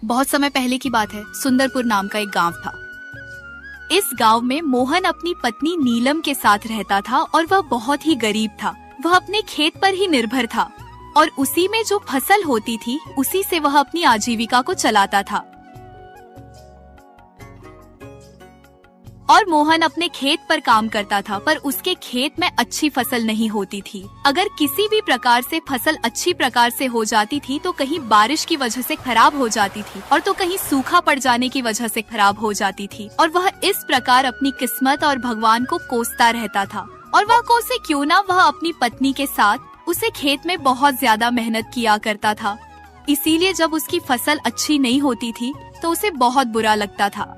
बहुत समय पहले की बात है। सुंदरपुर नाम का एक गांव था। इस गांव में मोहन अपनी पत्नी नीलम के साथ रहता था और वह बहुत ही गरीब था। वह अपने खेत पर ही निर्भर था और उसी में जो फसल होती थी उसी से वह अपनी आजीविका को चलाता था। और मोहन अपने खेत पर काम करता था, पर उसके खेत में अच्छी फसल नहीं होती थी। अगर किसी भी प्रकार से फसल अच्छी प्रकार से हो जाती थी तो कहीं बारिश की वजह से खराब हो जाती थी और तो कहीं सूखा पड़ जाने की वजह से खराब हो जाती थी। और वह इस प्रकार अपनी किस्मत और भगवान को कोसता रहता था। और वह कोसे क्यों ना, वह अपनी पत्नी के साथ उसे खेत में बहुत ज्यादा मेहनत किया करता था। इसीलिए जब उसकी फसल अच्छी नहीं होती थी तो उसे बहुत बुरा लगता था।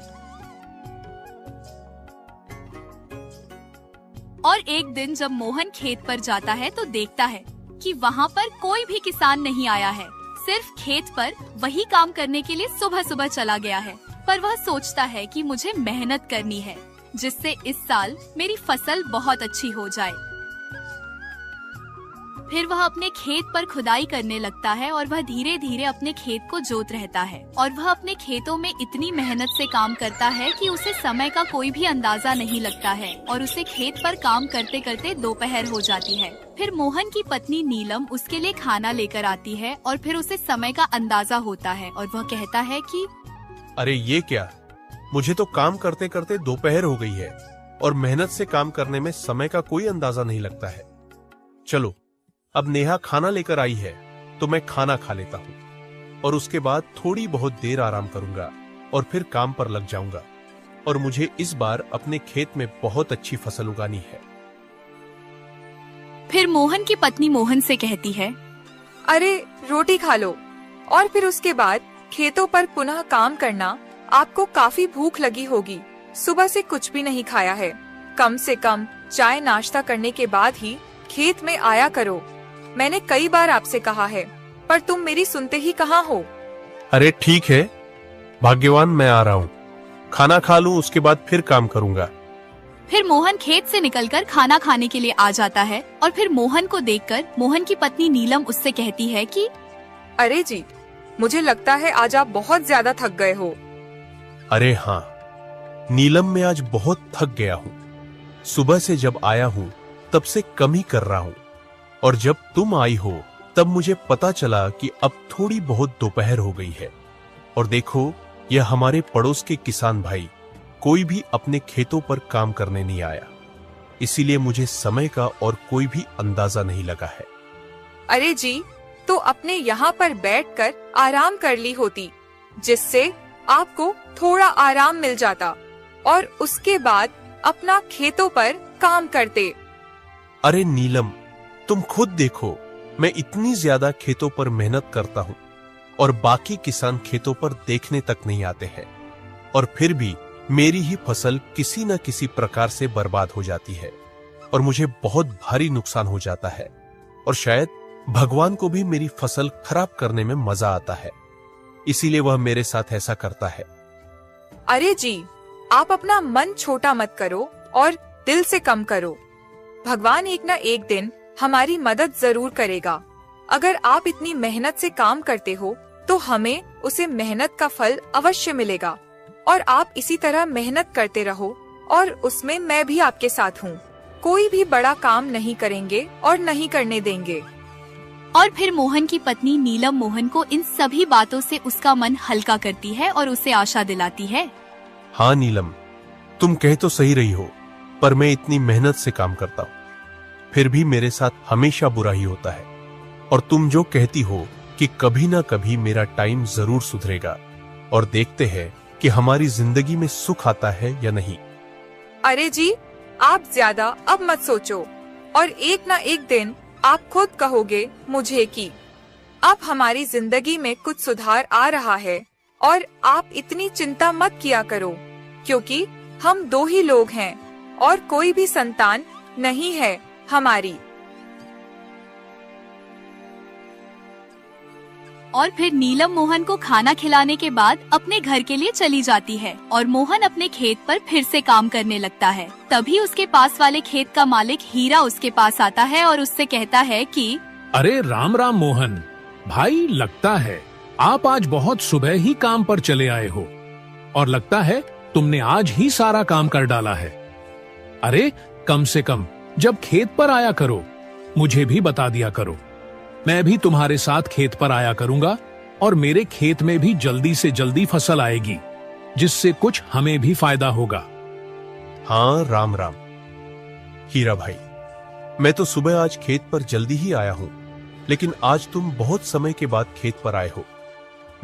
और एक दिन जब मोहन खेत पर जाता है तो देखता है कि वहाँ पर कोई भी किसान नहीं आया है। सिर्फ खेत पर वही काम करने के लिए सुबह सुबह चला गया है। पर वह सोचता है कि मुझे मेहनत करनी है जिससे इस साल मेरी फसल बहुत अच्छी हो जाए। फिर वह अपने खेत पर खुदाई करने लगता है और वह धीरे धीरे अपने खेत को जोत रहता है। और वह अपने खेतों में इतनी मेहनत से काम करता है कि उसे समय का कोई भी अंदाजा नहीं लगता है और उसे खेत पर काम करते करते दोपहर हो जाती है। फिर मोहन की पत्नी नीलम उसके लिए खाना लेकर आती है और फिर उसे समय का अंदाजा होता है और वह कहता है कि अरे ये क्या, मुझे तो काम करते करते दोपहर हो गई है और मेहनत से काम करने में समय का कोई अंदाजा नहीं लगता है। चलो, अब नेहा खाना लेकर आई है तो मैं खाना खा लेता हूँ और उसके बाद थोड़ी बहुत देर आराम करूंगा और फिर काम पर लग जाऊंगा। और मुझे इस बार अपने खेत में बहुत अच्छी फसल उगानी है। फिर मोहन की पत्नी मोहन से कहती है, अरे रोटी खा लो और फिर उसके बाद खेतों पर पुनः काम करना। आपको काफी भूख लगी होगी, सुबह से कुछ भी नहीं खाया है। कम से कम चाय नाश्ता करने के बाद ही खेत में आया करो। मैंने कई बार आपसे कहा है पर तुम मेरी सुनते ही कहाँ हो। अरे ठीक है, भाग्यवान, मैं आ रहा हूँ। खाना खा लूँ, उसके बाद फिर काम करूँगा। फिर मोहन खेत से निकलकर खाना खाने के लिए आ जाता है और फिर मोहन को देखकर मोहन की पत्नी नीलम उससे कहती है कि अरे जी, मुझे लगता है आज आप बहुत ज्यादा थक गए हो। अरे हाँ नीलम, मैं आज बहुत थक गया हूँ। सुबह से जब आया हूँ तब से कम ही कर रहा हूँ और जब तुम आई हो तब मुझे पता चला कि अब थोड़ी बहुत दोपहर हो गई है। और देखो, यह हमारे पड़ोस के किसान भाई कोई भी अपने खेतों पर काम करने नहीं आया, इसीलिए मुझे समय का और कोई भी अंदाजा नहीं लगा है। अरे जी, तो अपने यहाँ पर बैठकर आराम कर ली होती, जिससे आपको थोड़ा आराम मिल जाता और उसके बाद अपना खेतों पर काम करते। अरे नीलम, तुम खुद देखो, मैं इतनी ज्यादा खेतों पर मेहनत करता हूँ और बाकी किसान खेतों पर देखने तक नहीं आते हैं और फिर भी मेरी ही फसल किसी न किसी प्रकार से बर्बाद हो जाती है और मुझे बहुत भारी नुकसान हो जाता है। और शायद भगवान को भी मेरी फसल खराब करने में मजा आता है, इसीलिए वह मेरे साथ ऐसा करता है। अरे जी, आप अपना मन छोटा मत करो और दिल से कम करो। भगवान एक न एक दिन हमारी मदद जरूर करेगा। अगर आप इतनी मेहनत से काम करते हो तो हमें उसे मेहनत का फल अवश्य मिलेगा। और आप इसी तरह मेहनत करते रहो और उसमें मैं भी आपके साथ हूँ। कोई भी बड़ा काम नहीं करेंगे और नहीं करने देंगे। और फिर मोहन की पत्नी नीलम मोहन को इन सभी बातों से उसका मन हल्का करती है और उसे आशा दिलाती है। हाँ नीलम, तुम कह तो सही रही हो, पर मैं इतनी मेहनत से काम करता हूँ फिर भी मेरे साथ हमेशा बुरा ही होता है। और तुम जो कहती हो कि कभी ना कभी मेरा टाइम जरूर सुधरेगा और देखते हैं कि हमारी जिंदगी में सुख आता है या नहीं। अरे जी, आप ज्यादा अब मत सोचो और एक ना एक दिन आप खुद कहोगे मुझे कि अब हमारी जिंदगी में कुछ सुधार आ रहा है। और आप इतनी चिंता मत किया करो, क्योंकि हम दो ही लोग हैं और कोई भी संतान नहीं है हमारी। और फिर नीलम मोहन को खाना खिलाने के बाद अपने घर के लिए चली जाती है और मोहन अपने खेत पर फिर से काम करने लगता है। तभी उसके पास वाले खेत का मालिक हीरा उसके पास आता है और उससे कहता है कि अरे राम राम मोहन भाई, लगता है आप आज बहुत सुबह ही काम पर चले आए हो और लगता है तुमने आज ही सारा काम कर डाला है। अरे कम से कम जब खेत पर आया करो मुझे भी बता दिया करो। मैं भी तुम्हारे साथ खेत पर आया करूंगा और मेरे खेत में भी जल्दी से जल्दी फसल आएगी, जिससे कुछ हमें भी फायदा होगा। हाँ, राम राम हीरा भाई। मैं तो सुबह आज खेत पर जल्दी ही आया हूं, लेकिन आज तुम बहुत समय के बाद खेत पर आए हो।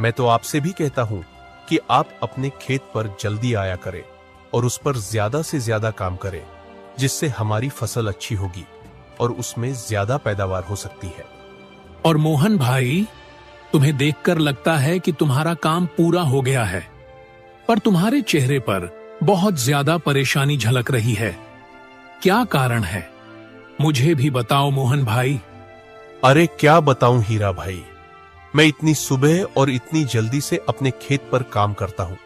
मैं तो आपसे भी कहता हूं कि आप अपने खेत पर जल्दी आया करें और उस पर ज्यादा से ज्यादा काम करें, जिससे हमारी फसल अच्छी होगी और उसमें ज्यादा पैदावार हो सकती है। और मोहन भाई, तुम्हें देखकर लगता है कि तुम्हारा काम पूरा हो गया है, पर तुम्हारे चेहरे पर बहुत ज्यादा परेशानी झलक रही है। क्या कारण है? मुझे भी बताओ मोहन भाई। अरे क्या बताऊं हीरा भाई, मैं इतनी सुबह और इतनी जल्दी से अपने खेत पर काम करता हूं,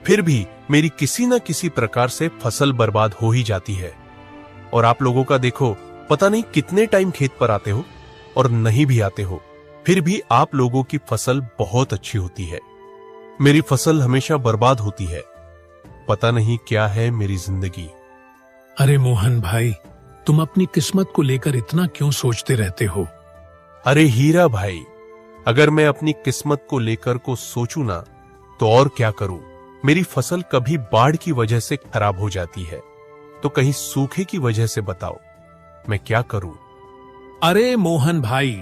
फिर भी मेरी किसी न किसी प्रकार से फसल बर्बाद हो ही जाती है। और आप लोगों का देखो, पता नहीं कितने टाइम खेत पर आते हो और नहीं भी आते हो, फिर भी आप लोगों की फसल बहुत अच्छी होती है। मेरी फसल हमेशा बर्बाद होती है। पता नहीं क्या है मेरी जिंदगी। अरे मोहन भाई, तुम अपनी किस्मत को लेकर इतना क्यों सोचते रहते हो? अरे हीरा भाई, अगर मैं अपनी किस्मत को लेकर को सोचूं ना, तो और क्या करूं। मेरी फसल कभी बाढ़ की वजह से खराब हो जाती है, तो कहीं सूखे की वजह से। बताओ मैं क्या करूं। अरे मोहन भाई,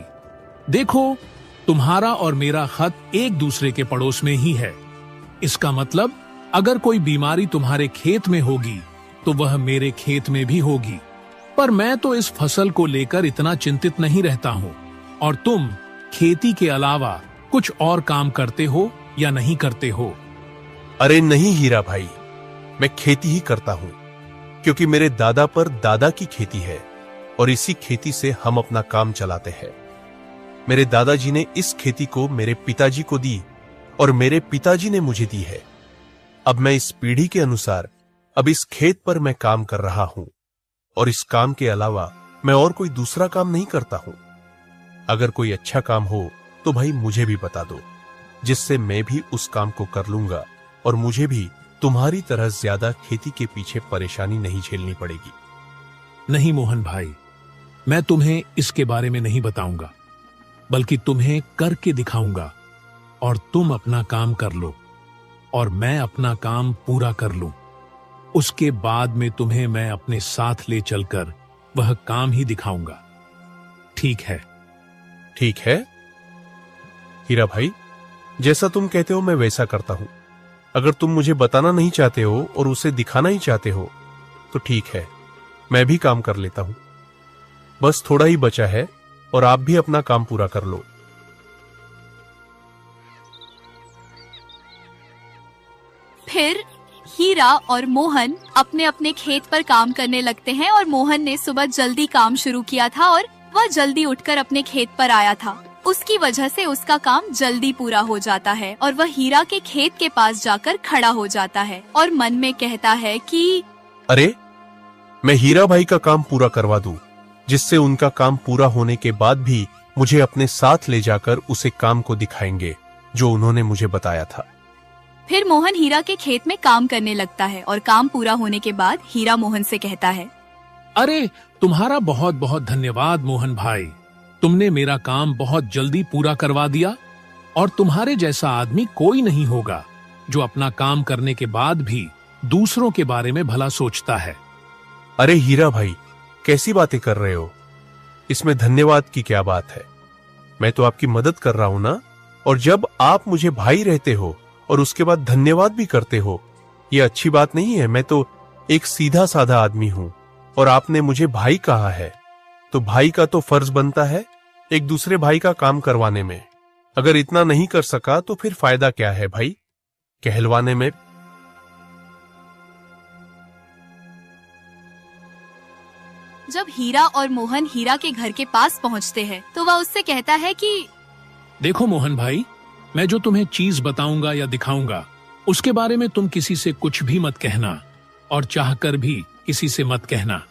देखो तुम्हारा और मेरा खत एक दूसरे के पड़ोस में ही है। इसका मतलब अगर कोई बीमारी तुम्हारे खेत में होगी तो वह मेरे खेत में भी होगी। पर मैं तो इस फसल को लेकर इतना चिंतित नहीं रहता हूँ। और तुम खेती के अलावा कुछ और काम करते हो या नहीं करते हो? अरे नहीं हीरा भाई, मैं खेती ही करता हूं, क्योंकि मेरे दादा पर दादा की खेती है और इसी खेती से हम अपना काम चलाते हैं। मेरे दादाजी ने इस खेती को मेरे पिताजी को दी और मेरे पिताजी ने मुझे दी है। अब मैं इस पीढ़ी के अनुसार अब इस खेत पर मैं काम कर रहा हूं और इस काम के अलावा मैं और कोई दूसरा काम नहीं करता हूं। अगर कोई अच्छा काम हो तो भाई मुझे भी बता दो, जिससे मैं भी उस काम को कर लूंगा और मुझे भी तुम्हारी तरह ज्यादा खेती के पीछे परेशानी नहीं झेलनी पड़ेगी। नहीं मोहन भाई, मैं तुम्हें इसके बारे में नहीं बताऊंगा, बल्कि तुम्हें करके दिखाऊंगा और तुम अपना काम कर लो और मैं अपना काम पूरा कर लूं। उसके बाद में तुम्हें मैं अपने साथ ले चलकर वह काम ही दिखाऊंगा। ठीक है? ठीक है हीरा भाई, जैसा तुम कहते हो मैं वैसा करता हूं। अगर तुम मुझे बताना नहीं चाहते हो और उसे दिखाना ही चाहते हो तो ठीक है, मैं भी काम कर लेता हूं। बस थोड़ा ही बचा है और आप भी अपना काम पूरा कर लो। फिर हीरा और मोहन अपने अपने खेत पर काम करने लगते हैं और मोहन ने सुबह जल्दी काम शुरू किया था और वह जल्दी उठकर अपने खेत पर आया था। उसकी वजह से उसका काम जल्दी पूरा हो जाता है और वह हीरा के खेत के पास जाकर खड़ा हो जाता है और मन में कहता है कि अरे मैं हीरा भाई का काम पूरा करवा दूं, जिससे उनका काम पूरा होने के बाद भी मुझे अपने साथ ले जाकर उसे काम को दिखाएंगे जो उन्होंने मुझे बताया था। फिर मोहन हीरा के खेत में काम करने लगता है और काम पूरा होने के बाद हीरा मोहन से कहता है, अरे तुम्हारा बहुत बहुत धन्यवाद मोहन भाई, तुमने मेरा काम बहुत जल्दी पूरा करवा दिया और तुम्हारे जैसा आदमी कोई नहीं होगा जो अपना काम करने के बाद भी दूसरों के बारे में भला सोचता है। अरे हीरा भाई, कैसी बातें कर रहे हो? इसमें धन्यवाद की क्या बात है? मैं तो आपकी मदद कर रहा हूं ना। और जब आप मुझे भाई रहते हो और उसके बाद धन्यवाद भी करते हो, ये अच्छी बात नहीं है। मैं तो एक सीधा साधा आदमी हूं और आपने मुझे भाई कहा है, तो भाई का तो फर्ज बनता है एक दूसरे भाई का काम करवाने में। अगर इतना नहीं कर सका तो फिर फायदा क्या है भाई कहलवाने में। जब हीरा और मोहन हीरा के घर के पास पहुंचते हैं तो वह उससे कहता है कि देखो मोहन भाई, मैं जो तुम्हें चीज बताऊंगा या दिखाऊंगा उसके बारे में तुम किसी से कुछ भी मत कहना और चाहकर भी किसी से मत कहना,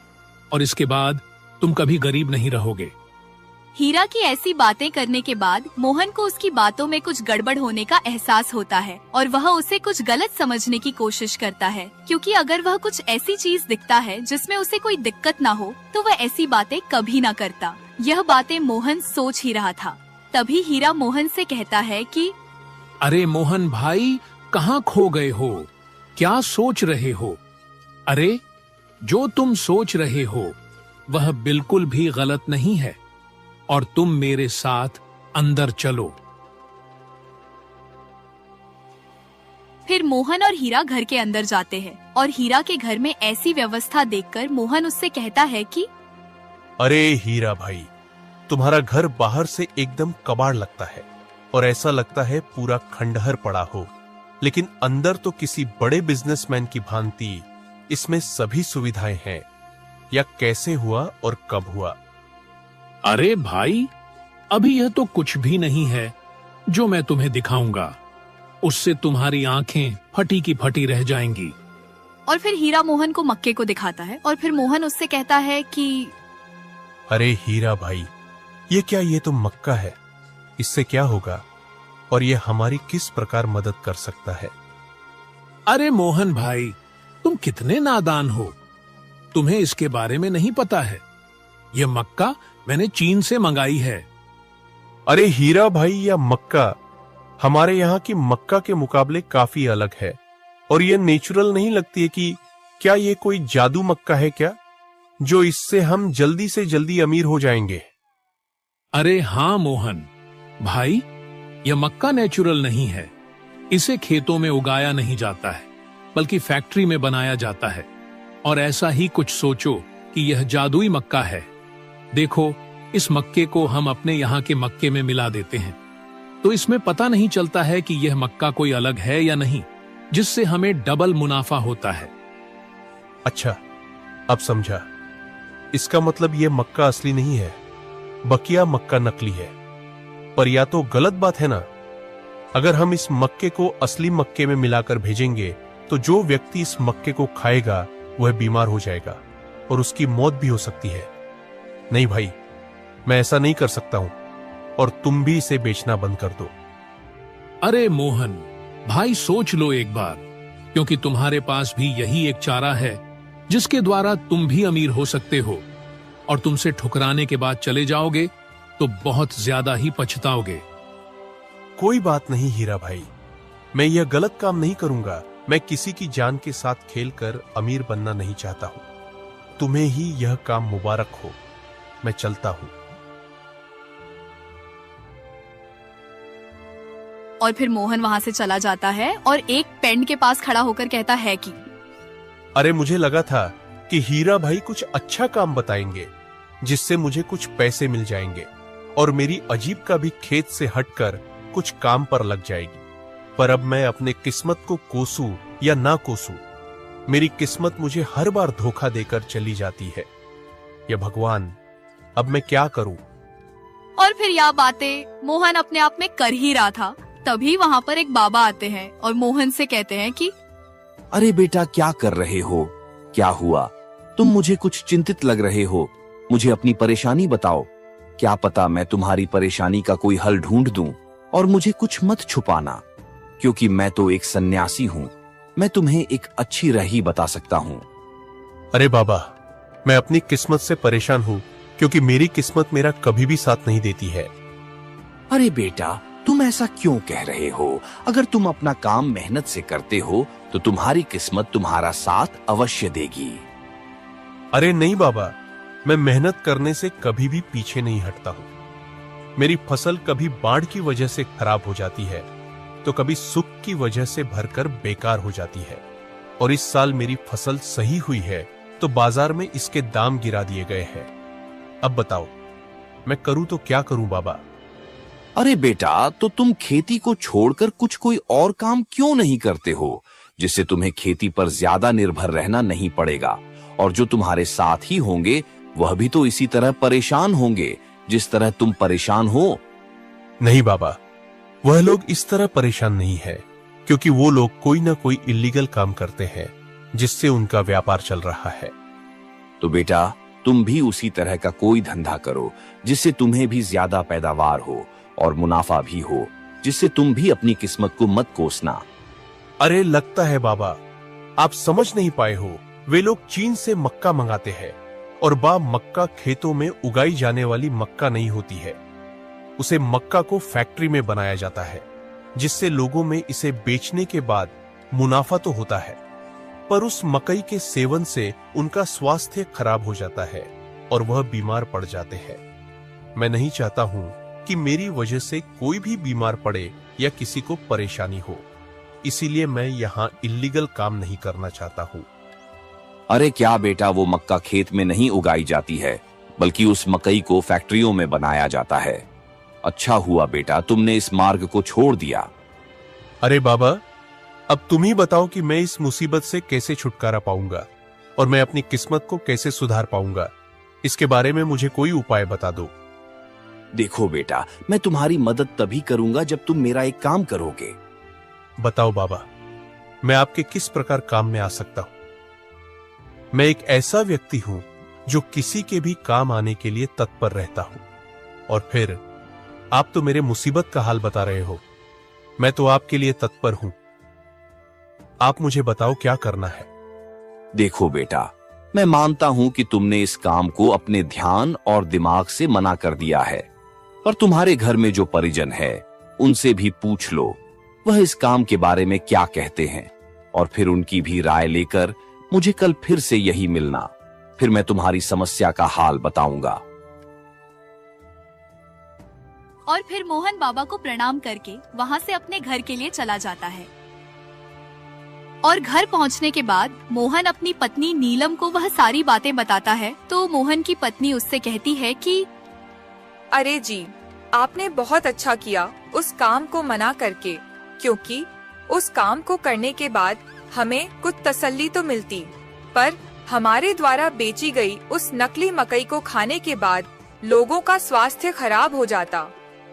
और इसके बाद तुम कभी गरीब नहीं रहोगे। हीरा की ऐसी बातें करने के बाद मोहन को उसकी बातों में कुछ गड़बड़ होने का एहसास होता है और वह उसे कुछ गलत समझने की कोशिश करता है, क्योंकि अगर वह कुछ ऐसी चीज दिखता है जिसमें उसे कोई दिक्कत ना हो तो वह ऐसी बातें कभी ना करता। यह बातें मोहन सोच ही रहा था। तभी हीरा मोहन से कहता है कि अरे मोहन भाई, कहाँ खो गए हो? क्या सोच रहे हो? अरे जो तुम सोच रहे हो वह बिल्कुल भी गलत नहीं है और तुम मेरे साथ अंदर चलो। फिर मोहन और हीरा घर के अंदर जाते हैं और हीरा के घर में ऐसी व्यवस्था देखकर मोहन उससे कहता है कि अरे हीरा भाई, तुम्हारा घर बाहर से एकदम कबाड़ लगता है और ऐसा लगता है पूरा खंडहर पड़ा हो, लेकिन अंदर तो किसी बड़े बिजनेसमैन की भांति इसमें सभी सुविधाएं हैं। या कैसे हुआ और कब हुआ? अरे भाई, अभी यह तो कुछ भी नहीं है जो मैं तुम्हें दिखाऊंगा। उससे तुम्हारी आंखें फटी की फटी रह जाएंगी। और फिर हीरा मोहन को मक्के को दिखाता है और फिर मोहन उससे कहता है कि अरे हीरा भाई, ये तो मक्का है, इससे क्या होगा और ये हमारी किस प्रकार मदद कर सकता है? अरे मोहन भाई, तुम कितने नादान हो, तुम्हें इसके बारे में नहीं पता है। यह मक्का मैंने चीन से मंगाई है। अरे हीरा भाई, यह मक्का हमारे यहाँ की मक्का के मुकाबले काफी अलग है और यह नेचुरल नहीं लगती है कि क्या ये कोई जादू मक्का है क्या, जो इससे हम जल्दी से जल्दी अमीर हो जाएंगे? अरे हाँ मोहन भाई, यह मक्का नेचुरल नहीं है। इसे खेतों में उगाया नहीं जाता है, बल्कि फैक्ट्री में बनाया जाता है। और ऐसा ही कुछ सोचो कि यह जादुई मक्का है। देखो, इस मक्के को हम अपने यहाँ के मक्के में मिला देते हैं, तो इसमें पता नहीं चलता है कि यह मक्का कोई अलग है या नहीं, जिससे हमें डबल मुनाफा होता है। अच्छा, अब समझा। इसका मतलब यह मक्का असली नहीं है, बकिया मक्का नकली है। पर या तो गलत बात है ना। अगर हम इस मक्के को असली मक्के में मिलाकर भेजेंगे तो जो व्यक्ति इस मक्के को खाएगा वह बीमार हो जाएगा और उसकी मौत भी हो सकती है। नहीं भाई, मैं ऐसा नहीं कर सकता हूं और तुम भी इसे बेचना बंद कर दो। अरे मोहन भाई, सोच लो एक बार, क्योंकि तुम्हारे पास भी यही एक चारा है जिसके द्वारा तुम भी अमीर हो सकते हो, और तुमसे ठुकराने के बाद चले जाओगे तो बहुत ज्यादा ही पछताओगे। कोई बात नहीं हीरा भाई, मैं यह गलत काम नहीं करूंगा। मैं किसी की जान के साथ खेलकर अमीर बनना नहीं चाहता हूं। तुम्हें ही यह काम मुबारक हो। मैं चलता हूं। और फिर मोहन वहाँ से चला जाता है और एक पेंट के पास खड़ा होकर कहता है कि अरे मुझे लगा था कि हीरा भाई कुछ अच्छा काम बताएंगे जिससे मुझे कुछ पैसे मिल जाएंगे और मेरी अजीब का भी खेत से हटकर कुछ काम पर लग जाएगी। पर अब मैं अपने किस्मत को कोसूं या ना कोसूं, मेरी किस्मत मुझे हर बार धोखा देकर चली जाती है। या भगवान, अब मैं क्या करूं? और फिर यह बातें मोहन अपने आप में कर ही रहा था, तभी वहाँ पर एक बाबा आते हैं और मोहन से कहते हैं कि अरे बेटा, क्या कर रहे हो? क्या हुआ? तुम मुझे कुछ चिंतित लग रहे हो। मुझे अपनी परेशानी बताओ। क्या पता मैं तुम्हारी परेशानी का कोई हल ढूंढ दूं। और मुझे कुछ मत छुपाना, क्योंकि मैं तो एक सन्यासी हूँ। मैं तुम्हें एक अच्छी राह ही बता सकता हूँ। अरे बाबा, मैं अपनी किस्मत से परेशान हूँ, क्योंकि मेरी किस्मत मेरा कभी भी साथ नहीं देती है। अरे बेटा, तुम ऐसा क्यों कह रहे हो? अगर तुम अपना काम मेहनत से करते हो तो तुम्हारी किस्मत तुम्हारा साथ अवश्य देगी। अरे नहीं बाबा, मैं मेहनत करने से कभी भी पीछे नहीं हटता हूँ। मेरी फसल कभी बाढ़ की वजह से खराब हो जाती है तो कभी सुख की वजह से भरकर बेकार हो जाती है। और इस साल मेरी फसल सही हुई है तो बाजार में इसके दाम गिरा दिए गए हैं। अब बताओ, मैं करूं तो क्या करूं बाबा? अरे बेटा, तो तुम खेती को छोड़कर कुछ कोई और काम क्यों नहीं करते हो, जिससे तुम्हें खेती पर ज्यादा निर्भर रहना नहीं पड़ेगा? और जो तुम्हारे साथ ही होंगे वह भी तो इसी तरह परेशान होंगे जिस तरह तुम परेशान हो। नहीं बाबा, वह लोग इस तरह परेशान नहीं है, क्योंकि वो लोग कोई ना कोई इलीगल काम करते हैं जिससे उनका व्यापार चल रहा है। तो बेटा, तुम भी उसी तरह का कोई धंधा करो जिससे तुम्हें भी ज्यादा पैदावार हो और मुनाफा भी हो, जिससे तुम भी अपनी किस्मत को मत कोसना। अरे लगता है बाबा आप समझ नहीं पाए हो। वे लोग चीन से मक्का मंगाते हैं और मक्का खेतों में उगाई जाने वाली मक्का नहीं होती है। उसे मक्का को फैक्ट्री में बनाया जाता है, जिससे लोगों में इसे बेचने के बाद मुनाफा तो होता है, पर उस मकई के सेवन से उनका स्वास्थ्य खराब हो जाता है और वह बीमार पड़ जाते हैं। मैं नहीं चाहता हूं कि मेरी वजह से कोई भी बीमार पड़े या किसी को परेशानी हो, इसीलिए मैं यहाँ इल्लीगल काम नहीं करना चाहता हूँ। अरे क्या बेटा, वो मक्का खेत में नहीं उगाई जाती है, बल्कि उस मकई को फैक्ट्रियों में बनाया जाता है। अच्छा हुआ बेटा तुमने इस मार्ग को छोड़ दिया। अरे बाबा, अब तुम ही बताओ कि मैं इस मुसीबत से कैसे छुटकारा पाऊंगा और मैं अपनी किस्मत को कैसे सुधार पाऊंगा। इसके बारे में मुझे कोई उपाय बता दो। देखो बेटा, मैं तुम्हारी मदद तभी करूंगा जब तुम मेरा एक काम करोगे। बताओ बाबा, मैं आपके किस प्रकार काम में आ सकता हूं? मैं एक ऐसा व्यक्ति हूं जो किसी के भी काम आने के लिए तत्पर रहता हूं। और फिर आप तो मेरे मुसीबत का हाल बता रहे हो। मैं तो आपके लिए तत्पर हूं। आप मुझे बताओ क्या करना है। देखो बेटा, मैं मानता हूं कि तुमने इस काम को अपने ध्यान और दिमाग से मना कर दिया है, पर तुम्हारे घर में जो परिजन है उनसे भी पूछ लो वह इस काम के बारे में क्या कहते हैं, और फिर उनकी भी राय लेकर मुझे कल फिर से यही मिलना। फिर मैं तुम्हारी समस्या का हाल बताऊंगा। और फिर मोहन बाबा को प्रणाम करके वहाँ से अपने घर के लिए चला जाता है। और घर पहुँचने के बाद मोहन अपनी पत्नी नीलम को वह सारी बातें बताता है। तो मोहन की पत्नी उससे कहती है कि अरे जी, आपने बहुत अच्छा किया उस काम को मना करके, क्योंकि उस काम को करने के बाद हमें कुछ तसल्ली तो मिलती, पर हमारे द्वारा बेची गई उस नकली मकई को खाने के बाद लोगों का स्वास्थ्य खराब हो जाता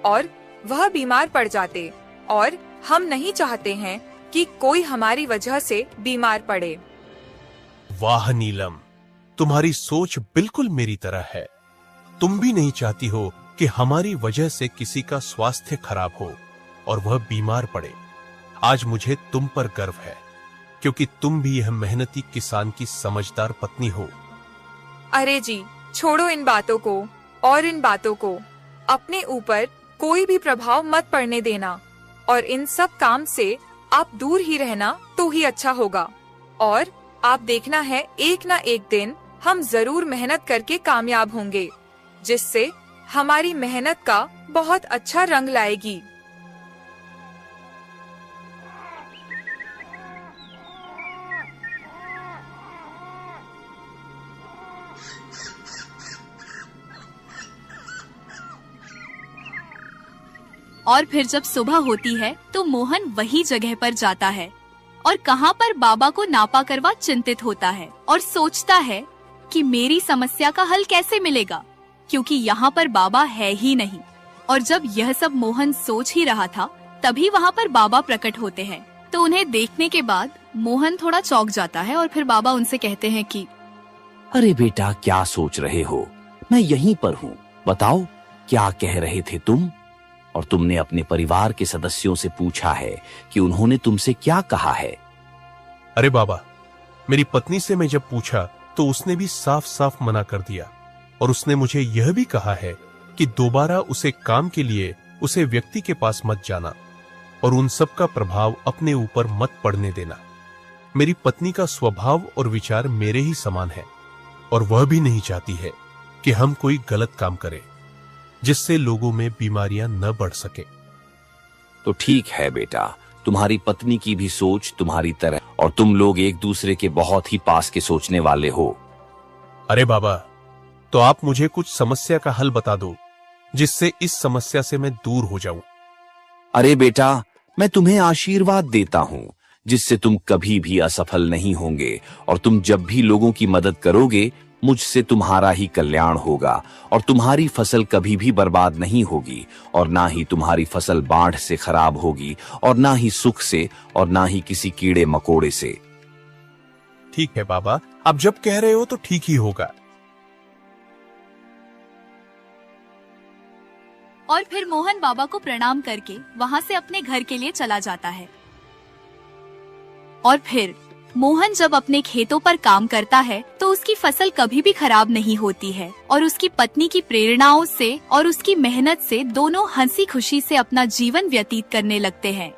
और वह बीमार पड़ जाते, और हम नहीं चाहते हैं कि कोई हमारी वजह से बीमार पड़े। वाह नीलम, तुम्हारी सोच बिल्कुल मेरी तरह है। तुम भी नहीं चाहती हो कि हमारी वजह से किसी का स्वास्थ्य खराब हो और वह बीमार पड़े। आज मुझे तुम पर गर्व है, क्योंकि तुम भी यह मेहनती किसान की समझदार पत्नी हो। अरे जी, छोड़ो इन बातों को और इन बातों को। अपने ऊपर कोई भी प्रभाव मत पड़ने देना और इन सब काम से आप दूर ही रहना तो ही अच्छा होगा। और आप देखना है एक ना एक दिन हम जरूर मेहनत करके कामयाब होंगे, जिससे हमारी मेहनत का बहुत अच्छा रंग लाएगी। और फिर जब सुबह होती है तो मोहन वही जगह पर जाता है और कहाँ पर बाबा को नापा करवा चिंतित होता है और सोचता है कि मेरी समस्या का हल कैसे मिलेगा, क्योंकि यहाँ पर बाबा है ही नहीं। और जब यह सब मोहन सोच ही रहा था, तभी वहाँ पर बाबा प्रकट होते हैं। तो उन्हें देखने के बाद मोहन थोड़ा चौंक जाता है और फिर बाबा उनसे कहते हैं कि अरे बेटा, क्या सोच रहे हो? मैं यहीं पर हूँ, बताओ क्या कह रहे थे तुम? और तुमने अपने परिवार के सदस्यों से पूछा है कि उन्होंने तुमसे क्या कहा है? अरे बाबा, मेरी पत्नी से मैं जब पूछा तो उसने भी साफ साफ मना कर दिया, और उसने मुझे यह भी कहा है कि दोबारा उसे काम के लिए उसे व्यक्ति के पास मत जाना और उन सब का प्रभाव अपने ऊपर मत पड़ने देना। मेरी पत्नी का स्वभाव और विचार मेरे ही समान है और वह भी नहीं चाहती है कि हम कोई गलत काम करें जिससे लोगों में बीमारियां न बढ़ सके। तो ठीक है बेटा, तुम्हारी पत्नी की भी सोच तुम्हारी तरह, और तुम लोग एक दूसरे के बहुत ही पास के सोचने वाले हो। अरे बाबा, तो आप मुझे कुछ समस्या का हल बता दो जिससे इस समस्या से मैं दूर हो जाऊं। अरे बेटा, मैं तुम्हें आशीर्वाद देता हूँ जिससे तुम कभी भी असफल नहीं होंगे, और तुम जब भी लोगों की मदद करोगे मुझसे तुम्हारा ही कल्याण होगा, और तुम्हारी फसल कभी भी बर्बाद नहीं होगी, और ना ही तुम्हारी फसल बाढ़ से खराब होगी, और ना ही सुख से, और ना ही किसी कीड़े मकोड़े से। ठीक है बाबा, आप जब कह रहे हो तो ठीक ही होगा। और फिर मोहन बाबा को प्रणाम करके वहाँ से अपने घर के लिए चला जाता है। और फिर मोहन जब अपने खेतों पर काम करता है तो उसकी फसल कभी भी खराब नहीं होती है और उसकी पत्नी की प्रेरणाओं से और उसकी मेहनत से दोनों हंसी खुशी से अपना जीवन व्यतीत करने लगते हैं।